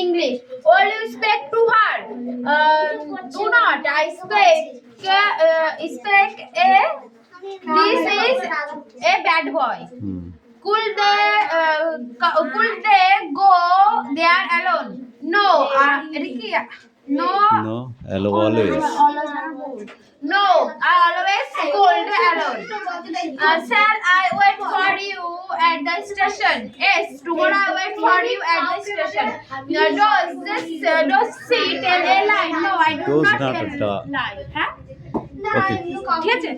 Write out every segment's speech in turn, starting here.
English. All you speak to her. Do not. I speak. Speak a. This is a bad boy. Could they go there alone? No. Ricky. No. No, always. No, I always scold alone. Shall I wait for you at the station? Yes, tomorrow I wait for you at the station. Does she tell a lie? No, I do Does not not tell a a lie. হ্যাঁ? Okay. ঠিক আছে?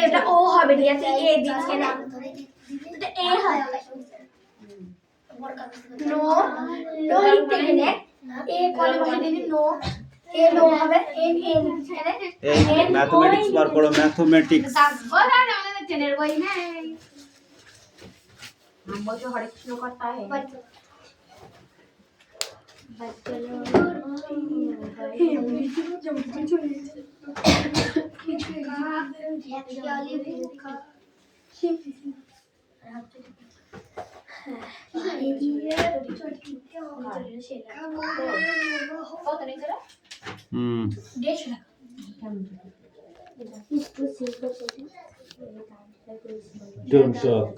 এটা ও হবে ঠিক আছে এ দিচ্ছে না এটা এ হয় নো নো লিখতে গেলে এ কলে বসে দিবি নো এ নো হবে এন এ লিখতে গেলে এই ম্যাথমেটিক্স বার করো ম্যাথমেটিক্স ও না আমাদের চেনের বই নেই हम बोलते हरे कृष्ण करता है Don't talk.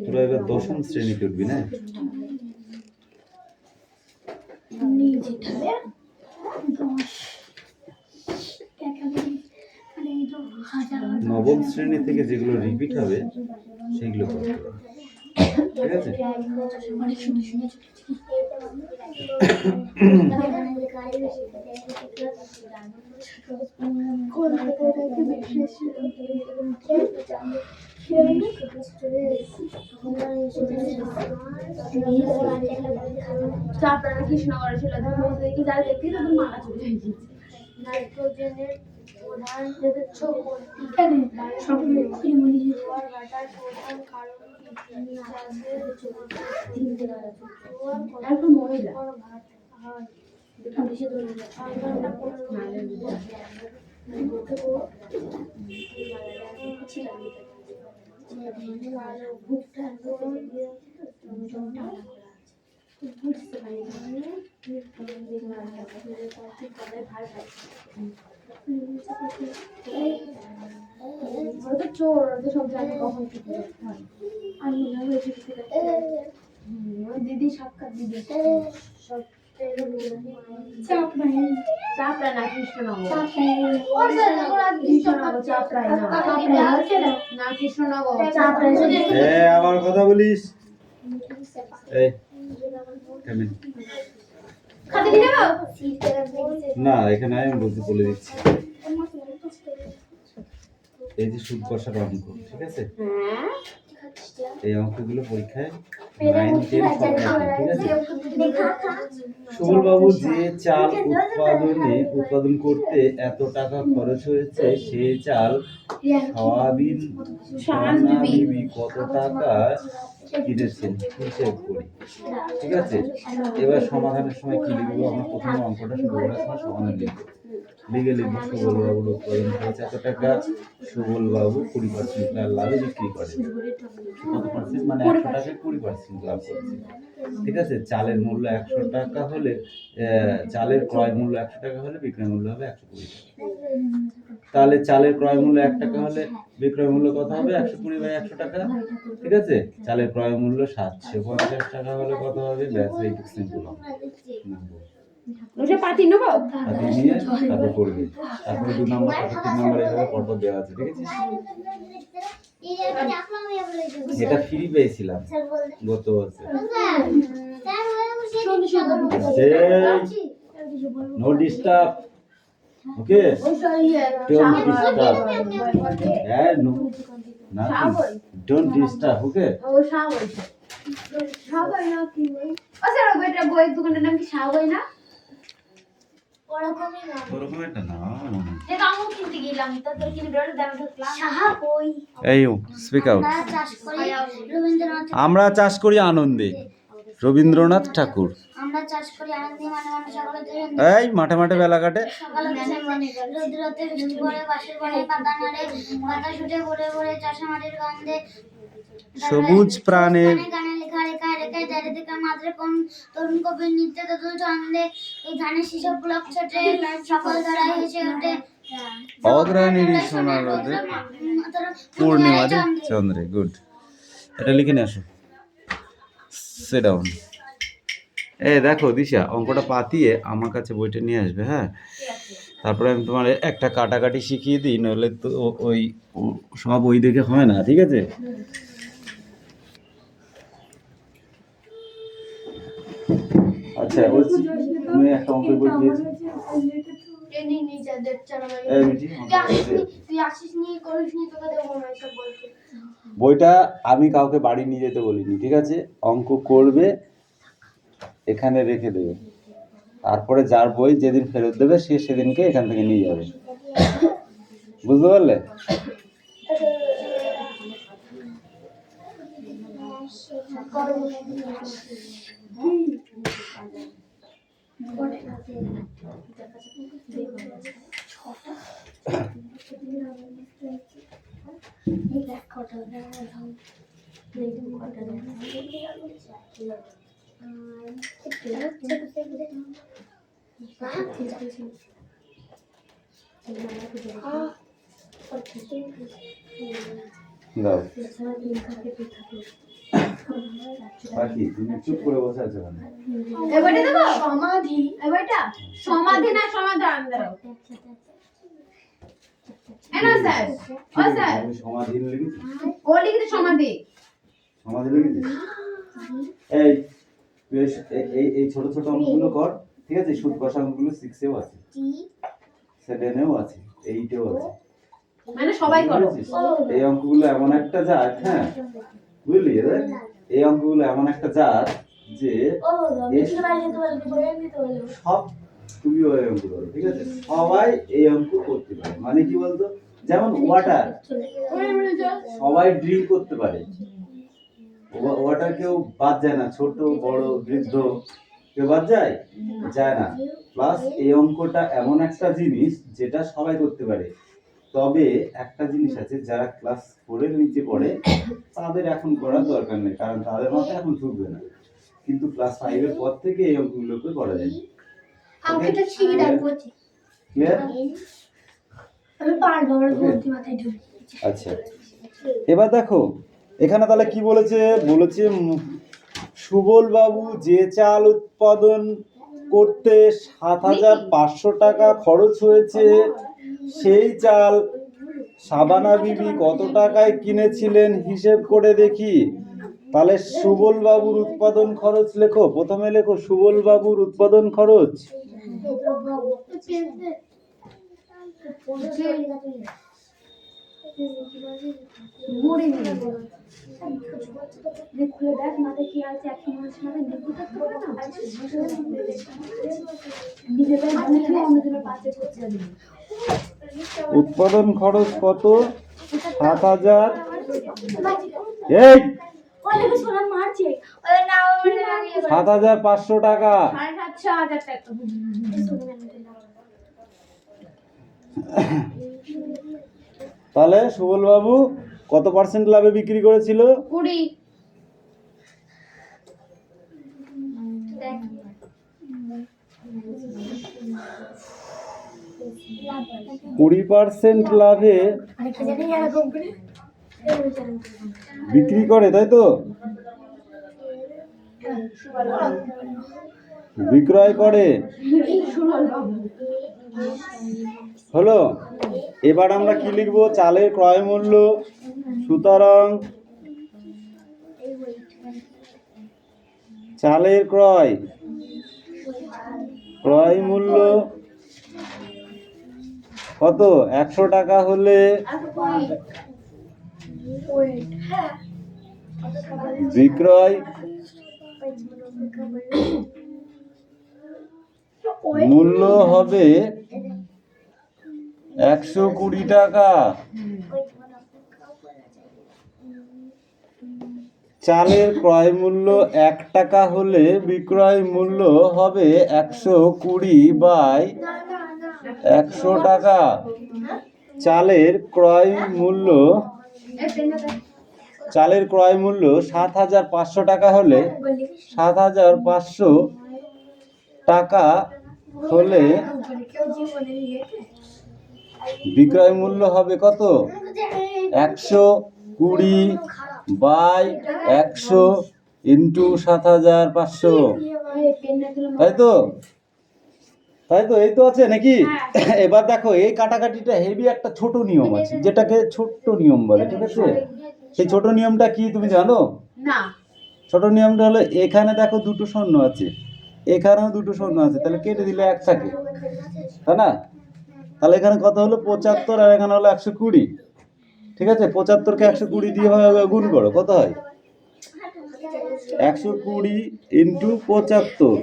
তোরা এবার দশম শ্রেণীতে উঠবি না নবম শ্রেণী থেকে যেগুলো রিপিট হবে সেগুলো করতে হবে ঠিক আছে চাপড়া কৃষ্ণনগর ছিল দেখি যারা দেখি তখন মাথা চলে যাচ্ছে নাইট্রোজেনের প্রধান এখানে সব মনি ওয়াটার প্রধান কারণ একদম মহিলা চোর সব জানি কখন আমি দিদি সাক্ষাৎ দিদি সব চাপড়া না কৃষ্ণনগর চাপড়ায় না কৃষ্ণনগর আবার কথা বলিস না এখানে আমি বলে দিচ্ছি এই যে সুদ কষার অঙ্ক ঠিক আছে এই অঙ্কগুলো পরীক্ষায় 9, 10 সব ঠিক আছে সুবল বাবু যে চাল উৎপাদন করতে এত টাকা খরচ হয়েছে সেই চাল সয়াবিন কত টাকা কিনেছেন হিসেব করি ঠিক আছে এবার সমাধানের সময় কি লিখবো আমরা প্রথমে অঙ্কটা শুরু করার সময় সমাধান লিখবো লিখে লিখবো সুবল বাবুর উৎপাদন খরচ এত টাকা সুবল বাবু 20% লাভে বিক্রি করে কত পার্সেন্ট মানে 100 টাকায় 20% লাভ করছে ঠিক আছে চালের মূল্য 100 টাকা হলে চালের ক্রয় মূল্য 100 টাকা হলে বিক্রয় মূল্য হবে 120 টাকা তাহলে চালের ক্রয় মূল্য 1 টাকা হলে বিক্রয় মূল্য কত হবে 120/100 টাকা ঠিক আছে চালের ক্রয় মূল্য 750 টাকা হলে কত হবে ব্যাস এইটুকু সিম্পল ওটা পাতি নেব পাতি নিয়ে তারপর করবে তারপরে 2 নাম্বার তারপর 3 নাম্বার এইভাবে পরপর দেওয়া আছে ঠিক আছে এটা ফ্রি পেয়েছিলাম গত বছর no disturb okay don't disturb no don't disturb okay ও শাওই শাওই না কি ও স্যার ওইটা বই দোকানের নাম কি শাওই না ওরকম একটা না যে কামু কিনতে গেলাম তো তোর কিনে বেরোলে দাম ঢুকলাম সাহা কই এই স্পিক আউট। আমরা চাষ করি আনন্দে, রবীন্দ্রনাথ ঠাকুর। আমরা চাষ করি আনন্দে মানে মানে সকালে এই মাঠে মাঠে বেলা কাটে, সকালে রোদ্রতে বৃষ্টি পড়ে বাঁশের বনে পাতা নাড়ে পাতা ছুটে ভরে ভরে চাষা মাটির গন্ধে সবুজ প্রাণের গানে লেখা রেখা রেখায় চারিদিকে মাত্রে কোন তরুণ কবির নৃত্য দোদুল ছন্দে এই ধানের শিশু পুলক ছোটে সকল ধারায় হেসে ওঠে অগ্রাণীর সোনার রোদে পূর্ণিমার চন্দ্রে। গুড, এটা লিখে নিয়ে আসো। Sit down. এই দেখো দিশা, অঙ্কটা পাতিয়ে আমার কাছে বইটা নিয়ে আসবে, হ্যাঁ? তারপরে আমি তোমার একটা কাটাকাটি শিখিয়ে দিই, নইলে তো ওই সব ওই দেখে হয় না, ঠিক আছে? আচ্ছা, বলছি তুমি একটা অঙ্কের বই দিয়েছি। বইটা আমি কাউকে বাড়ি নিয়ে যেতে বলিনি, ঠিক আছে? অঙ্ক করবে, এখানে রেখে দেবে, তারপরে যার বই যেদিন ফেরত দেবে সে সেদিনকে এখান থেকে নিয়ে যাবে, বুঝতে পারলে? দাও বাকি তুমি চুপ করে বসে আছো কেন? এবারে দেবো সমাধি, এবারটা সমাধি না সমাধান দাও। এনো স্যার, ও স্যার তুমি সমাধি লিখেছো? ও লিখে সমাধি, সমাধি লিখেছো? এই বেশ, এই ছোট ছোট অঙ্কগুলো কর, ঠিক আছে? সুদ কষা অঙ্কগুলো 6 এও আছে, 7 এও আছে, 8 এও আছে, মানে সবাই করো। এই অঙ্কগুলো এমন একটা জাত, হ্যাঁ বুঝলি? এই অঙ্কগুলো এমন একটা জাত যে সব তুমি ওই অঙ্ক করো, ঠিক আছে? সবাই এই অঙ্ক করতে পারে। মানে কি বলতো, যেমন ওয়াটার, সবাই ড্রিঙ্ক করতে পারে, ওয়াটার কেউ বাদ যায় না, ছোট বড় বৃদ্ধ কেউ বাদ যায় না। প্লাস এই অঙ্কটা এমন একটা জিনিস যেটা সবাই করতে পারে। তবে একটা জিনিস আছে, যারা ক্লাস 4 এর নিচে পড়ে তাদের এখন করার দরকার নেই, কারণ তাদের মাথায় এখন ঢুকবে না। কিন্তু ক্লাস 5 এর পর থেকে এই অঙ্কগুলোকে করা যায়। আমি তো শিখে রাখবো। ক্লিয়ার? আমি পারবো, আমার বুদ্ধি মাথায় ঢুকে। আচ্ছা, এবার দেখো এখানে তাহলে কি বলেছে, সুবল বাবু যে চাল উৎপাদন করতে 7,500 টাকা খরচ হয়েছে, সেই চাল সাবানা বিবি কত টাকায় কিনেছিলেন হিসেব করে দেখি। তাহলে সুবল বাবুর উৎপাদন খরচ লেখো, প্রথমে লেখো সুবল বাবুর উৎপাদন খরচ। উৎপাদন খরচ কত? 7,000। এই 7,500 টাকা। তাহলে সুবল বাবু কত পার্সেন্ট লাভে বিক্রি করেছিল? 20% লাভে বিক্রি করে, তাই তো? বিক্রয় করে, হলো। এবার আমরা কি লিখবো? চালের ক্রয় মূল্য। সুতরাং চালের ক্রয় মূল্য কত? 100 টাকা হলে বিক্রয় মূল্য হবে 120 টাকা। চালের ক্রয় মূল্য 1 টাকা হলে বিক্রয় মূল্য হবে 120/100 টাকা। চালের ক্রয় মূল্য 7,500 টাকা হলে 7,500 টাকা হলে বিক্রয় মূল্য হবে কত? 120/100 ইন্টু 7,500। তাই তো এই তো আছে নাকি? এবার দেখো এই কাটাকাটিটা হেভি একটা ছোট নিয়ম আছে, যেটাকে ছোট্ট নিয়ম বলে, ঠিক আছে? সেই ছোট নিয়মটা কি তুমি জানো? না। ছোট নিয়মটা হলো, এখানে দেখো দুটো শূন্য আছে, এখানেও দুটো শূন্য আছে, তাহলে কেটে দিলে 1 থাকে, তাই না? তাহলে এখানে কত হলো? 75, আর এখানে হলো 120। ঠিক আছে, 75কে 120 দিয়ে গুণ করো, কত হয়? 120 ইন্টু 75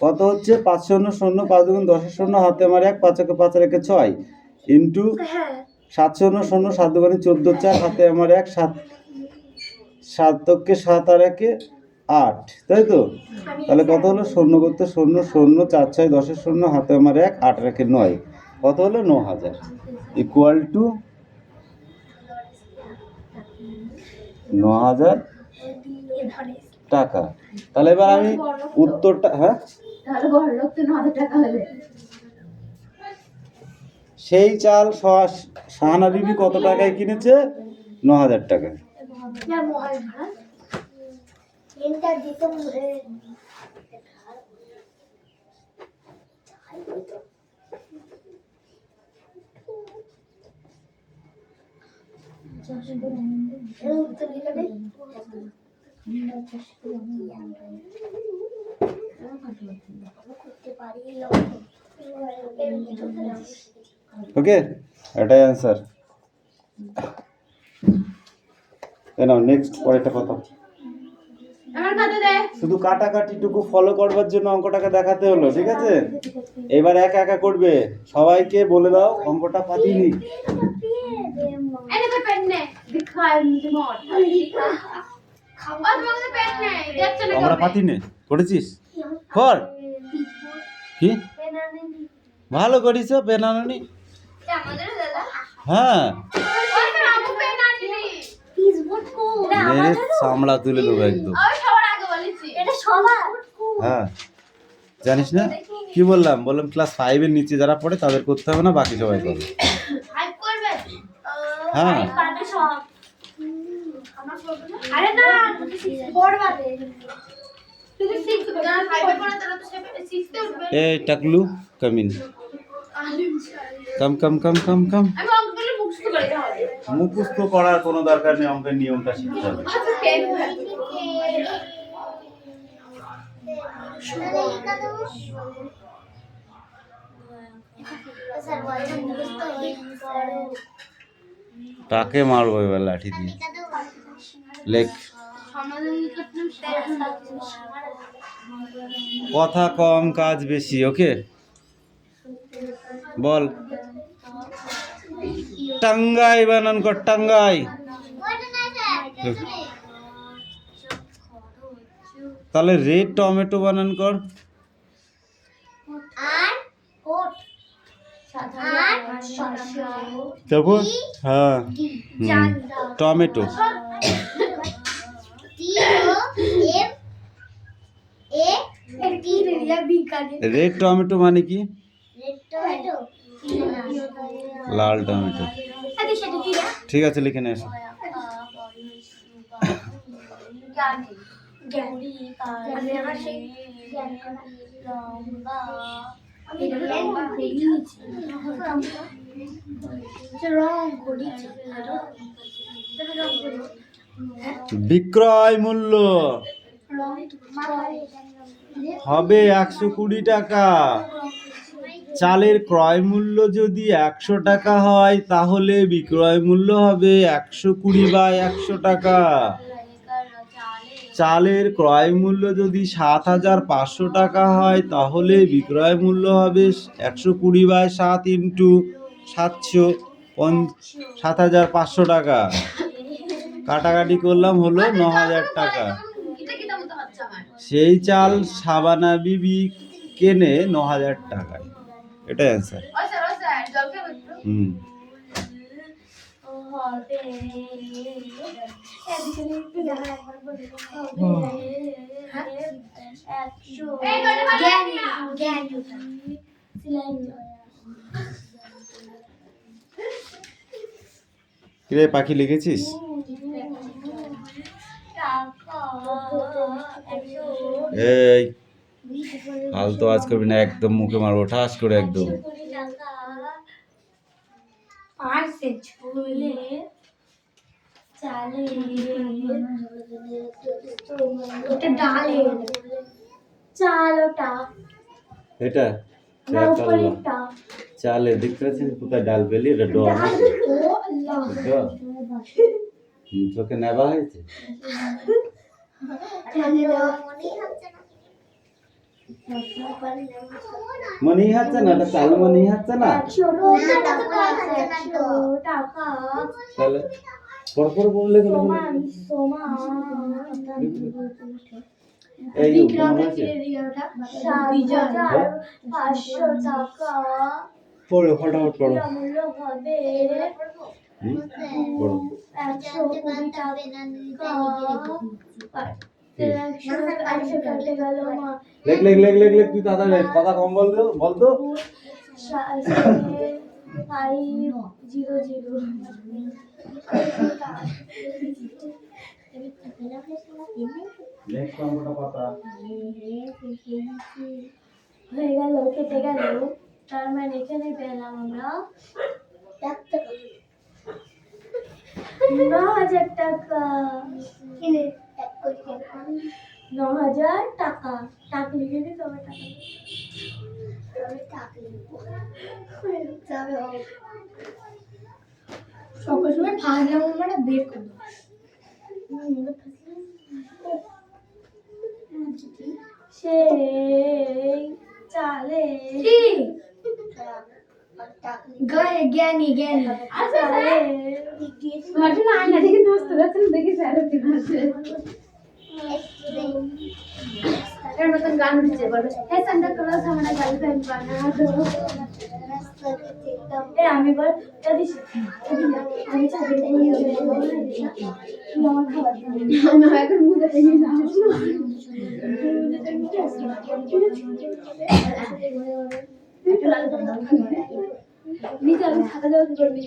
কত হচ্ছে? 5 শূন্য শূন্য, 5 দুগুণ 10 শূন্য, হাতে আমার 1, 5 একে 5 আর 1 6 ইন্টু 7 শূন্য শূন্য, 7 দুগুণে 14 4, হাতে আমার 1, 7 কে 7 আর 1 8, তাই তো? তাহলে কত হলো? শূন্য করতে শূন্য শূন্য, 4 6 10 শূন্য, হাতে আমার 1, 8 আর 1 9, কত হলো? 9,000 ইকুয়াল টু 9,000 টাকা। তাহলে এবার আমি উত্তরটা, হ্যাঁ, তাহলে বড়লোক তো 9,000 টাকা হলে। সেই চাল শাহানা বিবি কত টাকায় কিনেছে? 9,000 টাকায়। ওকে, এটাই অ্যান্সার। নাও নেক্সট, পরেরটা কত? আমার কত দে? শুধু কাটাকাটিটুকু ফলো করবার জন্য অঙ্কটাকে দেখাতে হলো, ঠিক আছে? এবার একা একা করবে, সবাইকে বলে দাও অঙ্কটা পাতিনি। এনে তো পেন নে, দিখাই মুঝে মত। খাবার মধ্যে পেন নে, দেখছ না? আমরা পাতিনি করেছিস? কর কি ভালো করিস, পেন আননি? হ্যাঁ, মেরে সামলা তুলে দেবো একদম। হ্যাঁ, জানিস না কি বললাম? ক্লাস 5 এর নিচে যারা পড়ে তাদের করতে হবে না, বাকি সবাই করবে। হ্যাঁ, আরে না পড়বাতে তুই শিখবে না, 5 এ পড়া তারা তো শিখতে উঠবে। এই টাকলু কামিন, কাম কাম কাম কাম কাম। আমি অঙ্কগুলো মুখস্থ করে দিতে হবে। মুখস্থ করার কোনো দরকার নেই, অঙ্কের নিয়মটা শিখতে হবে। কাকে মারবো এবার লাঠি দিয়ে? লেখ। কথা কম কাজ বেশি, ওকে? বল। টাঙ্গাই বানান কর, টাঙ্গাই। তাহলে রেড টমেটো বানান কর। তারপর হ্যাঁ, টমেটো। রেড টমেটো মানে কি? লাল টমেটো। ঠিক আছে, লিখে নিয়ে এসো। বিক্রয় মূল্য হবে 120 টাকা। চালের ক্রয় মূল্য যদি 100 টাকা হয় তাহলে বিক্রয় মূল্য হবে 120/100 টাকা। চালের ক্রয় মূল্য যদি ৭,৫০০ টাকা হয় তাহলে বিক্রয় মূল্য হবে ১২০/৭ ইন্টু ৭০০ ৭,৫০০ টাকা। কাটাকাটি করলাম হলো ৯,০০০ টাকা। সেই চাল শাবানা বিবি কেনে ৯,০০০ টাকায়। এটা অ্যান্সার। হুম। কিরে পাখি লিখেছিস? এই ফালতু আজ করবি না, একদম মুখে মারবো ঠাস করে একদম। এটা চালে দেখতে পাচ্ছিস কোথায় ডাল পেলি? এটা ডল চোখে নেবা হয়েছে। মনেই হচ্ছে না, এটা চাল মনেই হচ্ছে না। তাহলে পরপর বললে এই পড়ো ফটাফট পড়ো। লেখ লেখ লেখ লেখ লেখ, তুই তাড়াতাড়ি লেখ, কথা কম বলতো। হয়ে গেল, কেটে গেল, তার মানে এখানে পেলাম আমরা ৯,০০০ টাকা। ৯,০০০ টাকা। টাক লিখে দিই তোমার টাকা সকাল সময় ফাঁসলাম আমরা বের করবো। সেই চালে জ্ঞানী আয়না থেকে নষ্ট করছেন দেখে এর মতন গান উঠেছে, বলবে হে সান্টা ক্লজ আমরা গার্লফ্রেন্ড বানা দো। আমি বল যদি আমি ছাদে আমার খাবার না এখন মুখে দেখি না নিচে আমি ছাতা যাওয়া কি করবি?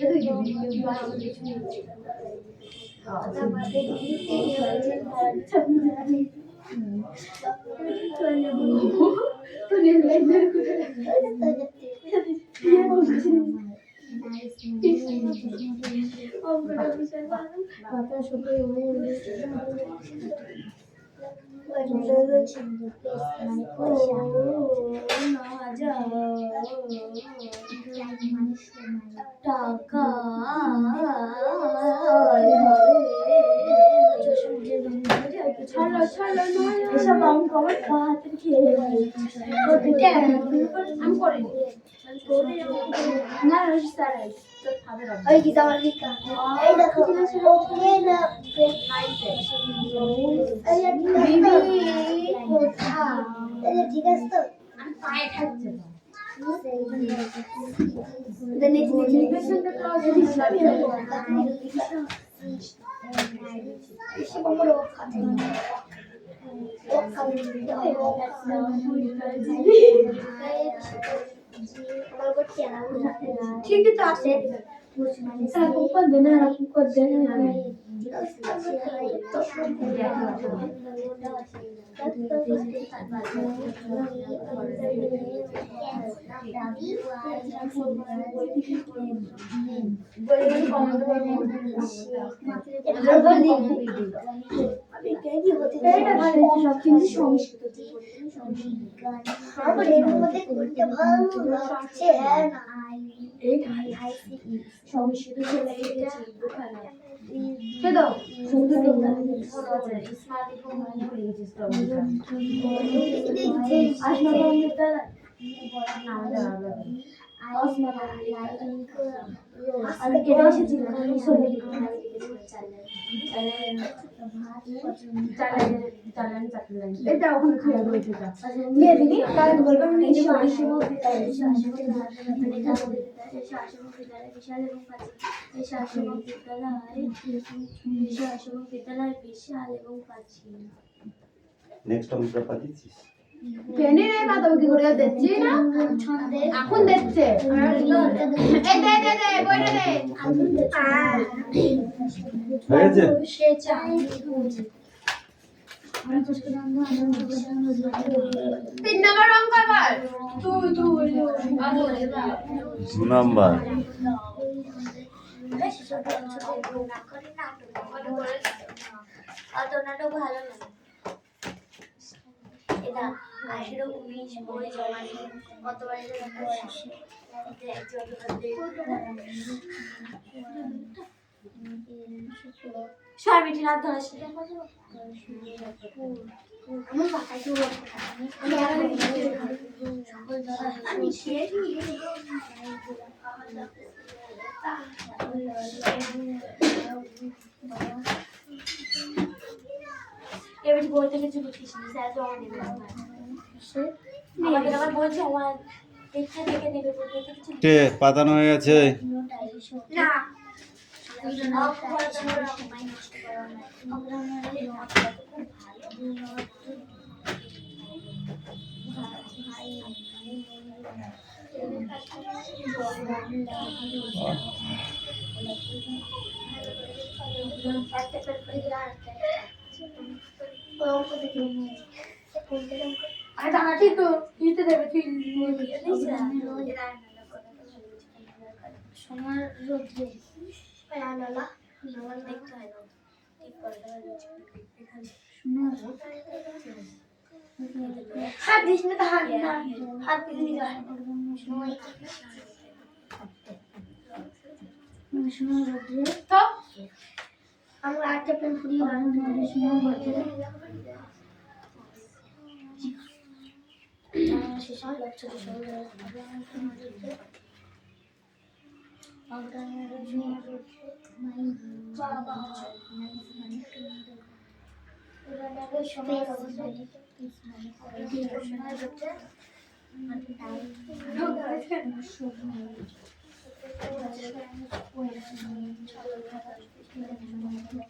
টাকা এসব অঙ্ক আমার হাতে খেয়ে আমি করিনি না ওই কি তোমার লিখা এই দেখো ওকে না বিবি কোথায় এই ঠিক আছে তো আমি পায়ে থাকছে the next notification the clause is ठीक है तो आपसे ऊपर देना ऊपर देना এটা ওখানে খাওয়া রয়েছে নিয়ে দিবি কারণ বলবো আমি নিজে নেক্সট অঙ্কটা পাঠিয়েছিস? কেনে রে মাথা কি করে দিচ্ছি না এখন দিচ্ছে এই দে দে দে বইটা দে হয়েছে? সে চাই 3 নম্বর অঙ্ক আবার 2 নাম্বার। অত নাটক ভালো না এটা 18-19 বই জমা দিয়ে কতবার সরবিটি রাত ধরে আমার পাতায় তো আমি এবার বইতে কিছু লিখিস নি স্যার জমা দেবে আমাদের আবার বলছে আমার দেখে দেখে নেবে বইতে কিছু কে পাতানো হয়ে গেছে? না সময় রোদ্রে আলালা দেখতে হয় না ঠিক করে হাত দিস না হাত দিয়ে দিতে হয় সময় রোদ্রে তো আমরা আটটা পেন ফুরিয়ে সময় রোদ্রে শেষে লক্ষ্য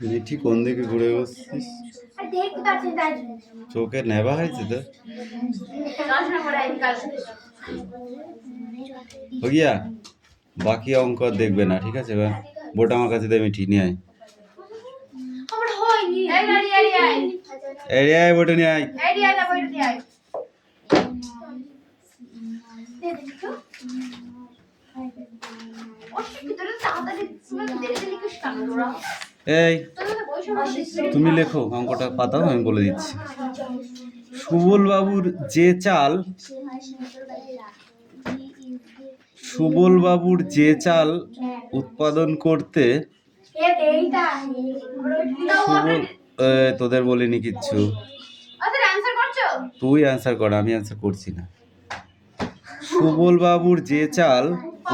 মিঠি কোন দিকে ঘুরে বসছিস? দেখতে পাচ্ছি তাই চোখে নেবা হয়েছে তো? 10 নম্বর আইকাল हो गया? বাকি অঙ্ক আর দেখবে না, ঠিক আছে? এবার বোর্ড আমার কাছে দে, মিঠি নিয়ে আয়। আমার হয়নি এই গাড়ি আই আই এই রে আয়, বোর্ডে নিয়ে আয়। এই দিয়া দা বইটা দি আই ও ভিতরে তাড়াতাড়ি তুমি দেরি লিখিস কেন তোরা এই তোদের বই সমস্যা তুমি লেখো, অঙ্কটা পাতাও, আমি বলে দিচ্ছি। সুবল বাবুর যে চাল, সুবল বাবুর যে চাল উৎপাদন করতে সুবল, তোদের বলিনি কিচ্ছু, আচ্ছা অ্যানসার করছো তুই অ্যান্সার কর, আমি অ্যান্সার করছি না। সুবল বাবুর যে চাল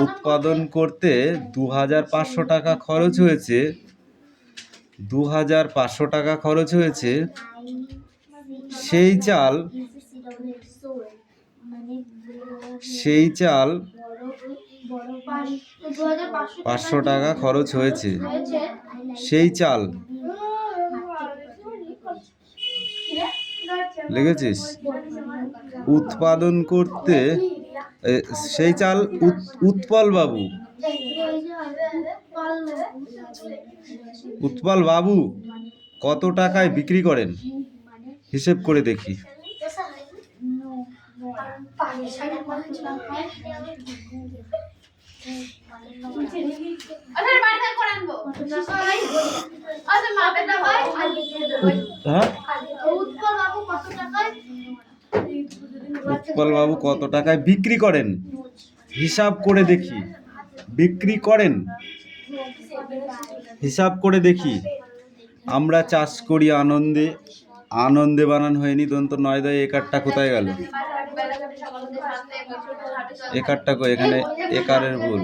উৎপাদন করতে 2500 টাকা খরচ হয়েছে, 2500 টাকা খরচ হয়েছে, সেই চাল 500 টাকা খরচ হয়েছে, সেই চাল লিখেছিস? উৎপাদন করতে সেই চাল উৎপল বাবু কত টাকায় বিক্রি করেন, হিসেব করে দেখি। আচ্ছা বাড়িতে করে আনবো আচ্ছা মাপে না ভাই হ্যাঁ, উৎপল বাবু কত টাকায় উৎপল বাবু কত টাকায় বিক্রি করেন, হিসাব করে দেখি। বিক্রি করেন, হিসাব করে দেখি। আমরা চাষ করি আনন্দে, আনন্দে বানান হয়নি, দন্ত নয় দয় একারটা কোথায় গেল? একারটা কই? এখানে একারের ভুল।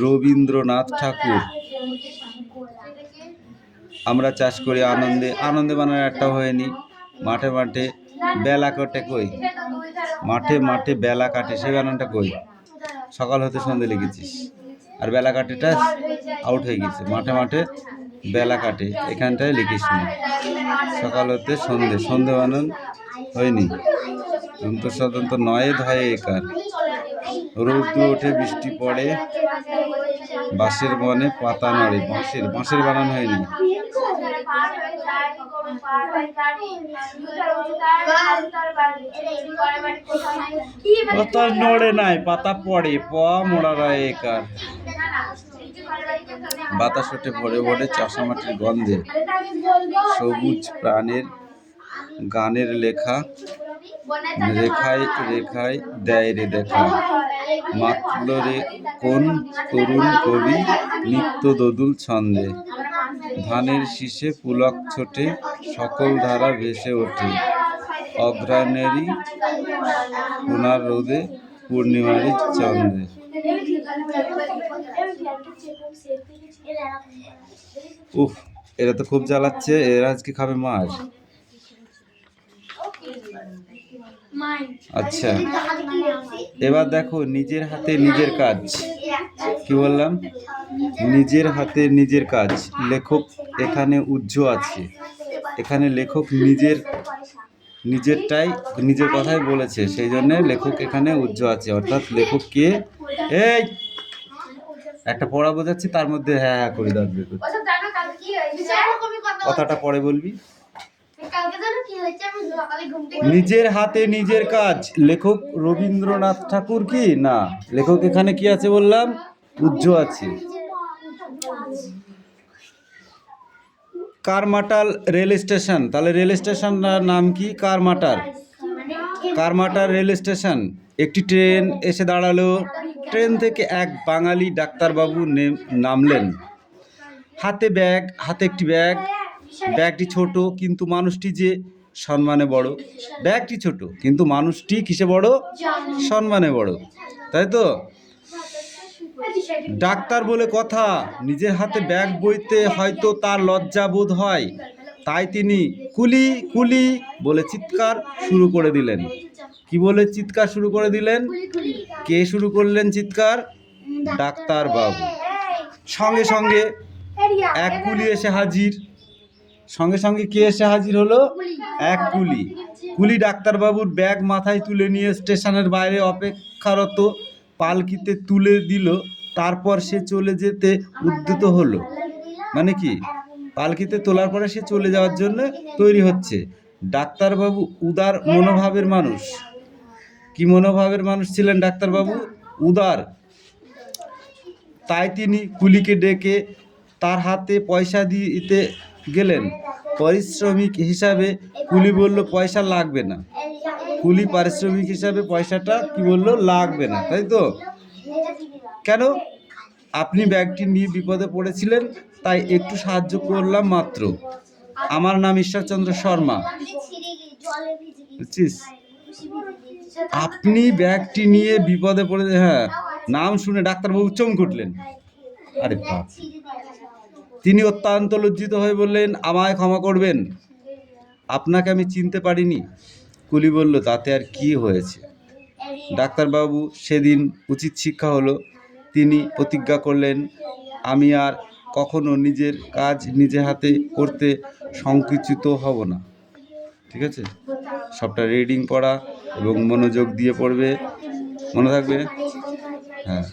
রবীন্দ্রনাথ ঠাকুর। আমরা চাষ করি আনন্দে, আনন্দে বানান একটা হয়নি। মাঠে মাঠে বেলা কাটে কই? মাঠে মাঠে বেলা কাটে, সেই বানানটা কই? সকাল হতে সন্ধে লিখেছিস, আর বেলা কাটেটা আউট হয়ে গেছে। মাঠে মাঠে বেলা কাটে এখানটায় লিখিস না। সকাল হতে সন্ধে, সন্ধে বানান হয়নি। দন্ত নয়ে ধয়ে একার। রৌদ্র ওঠে বৃষ্টি পড়ে, বাঁশের বনে পাতা নড়ে। বাঁশের বানান হয়নি। পাতা নড়ে নাই, পাতা পড়ে, প মোড়ারা একার। বাতাস ওঠে ভরে ভরে চাষামাটির গন্ধে, সবুজ প্রাণের গানের লেখা, রেখায় রেখায় দেয় রে দেখা। মাতল রে কোন তরুণ কবি নিত্য দোদুল ছন্দে। ধানের শীষে পুলক ছোটে, সকল ধারা ভেসে ওঠে। অঘ্রাণেরই সোনার রোদে, পূর্ণিমারই চন্দ্রে। উফ, এরা তো খুব জ্বালাচ্ছে। এরা আজকে খাবে মার। আচ্ছা, এবার দেখো নিজের হাতে নিজের কাজ। কি বললাম? নিজের হাতে নিজের কাজ। লেখক এখানে উজ্জ আছে। এখানে লেখক নিজেরটাই নিজের কথাই বলেছে, সেই জন্য লেখক এখানে উজ্জ আছে। অর্থাৎ লেখক কে? এই একটা পড়া বোঝাচ্ছি, তার মধ্যে হ্যাঁ হ্যাঁ করে দাঁড় বের করছি। কথাটা পরে বলবি। নিজের হাতে নিজের কাজ। লেখক রবীন্দ্রনাথ ঠাকুর কি না? লেখক এখানে কি আছে বললাম? উজ্জ আছে। কারমাটাল রেল স্টেশন। তাহলে রেল স্টেশনটার নাম কি? কারমাটার। Karmatar rail station. একটি ট্রেন এসে দাঁড়ালো। ট্রেন থেকে এক বাঙালি ডাক্তারবাবু নামলেন। হাতে ব্যাগ, হাতে একটি ব্যাগ। ব্যাগটি ছোট, কিন্তু মানুষটি যে সম্মানে বড়। ব্যাগটি ছোট, কিন্তু মানুষটি কিসে বড়? সম্মানে বড়, তাই তো? ডাক্তার বলে কথা, নিজের হাতে ব্যাগ বইতে হয়তো তার লজ্জা বোধ হয়, তাই তিনি কুলি কুলি বলে চিৎকার শুরু করে দিলেন। কি বলে চিৎকার শুরু করে দিলেন? কে শুরু করলেন চিৎকার? ডাক্তার বাবু। সঙ্গে সঙ্গে এক কুলি এসে হাজির। সঙ্গে সঙ্গে কে এসে হাজির হলো? এক কুলি। কুলি ডাক্তারবাবুর ব্যাগ মাথায় তুলে নিয়ে স্টেশনের বাইরে অপেক্ষারত পালকিতে তুলে দিল। তারপর সে চলে যেতে উদ্যত হলো। মানে কি? পালকিতে তোলার পরে সে চলে যাওয়ার জন্য তৈরি হচ্ছে। ডাক্তারবাবু উদার মনোভাবের মানুষ। কি মনোভাবের মানুষ ছিলেন ডাক্তারবাবু? উদার। তাই তিনি কুলিকে ডেকে তার হাতে পয়সা দিতে গেলেন। পারিশ্রমিক হিসাবে কুলি বলল পয়সা লাগবে না। কুলি পারিশ্রমিক হিসাবে পয়সাটা কি বলল? লাগবে না, তাই তো? কেন? আপনি ব্যাগটি নিয়ে বিপদে পড়েছিলেন, তাই একটু সাহায্য করলাম মাত্র। আমার নাম ঈশ্বরচন্দ্র শর্মা। বুঝছিস? আপনি ব্যাগটি নিয়ে বিপদে পড়ে, হ্যাঁ, নাম শুনে ডাক্তারবাবু চমকে উঠলেন। আরে বাপ! তিনি অত্যন্ত লজ্জিত হয়ে বললেন, আমায় ক্ষমা করবেন, আপনাকে আমি চিনতে পারিনি। কুলি বলল, তাতে আর কি হয়েছে? ডাক্তারবাবু সেদিন উচিত শিক্ষা হলো। তিনি প্রতিজ্ঞা করলেন, আমি আর কখনো নিজের কাজ নিজে হাতে করতে সংকুচিত হব না। ঠিক আছে? সবটা রিডিং পড়া এবং মনোযোগ দিয়ে পড়বে, মনে থাকবে? হ্যাঁ।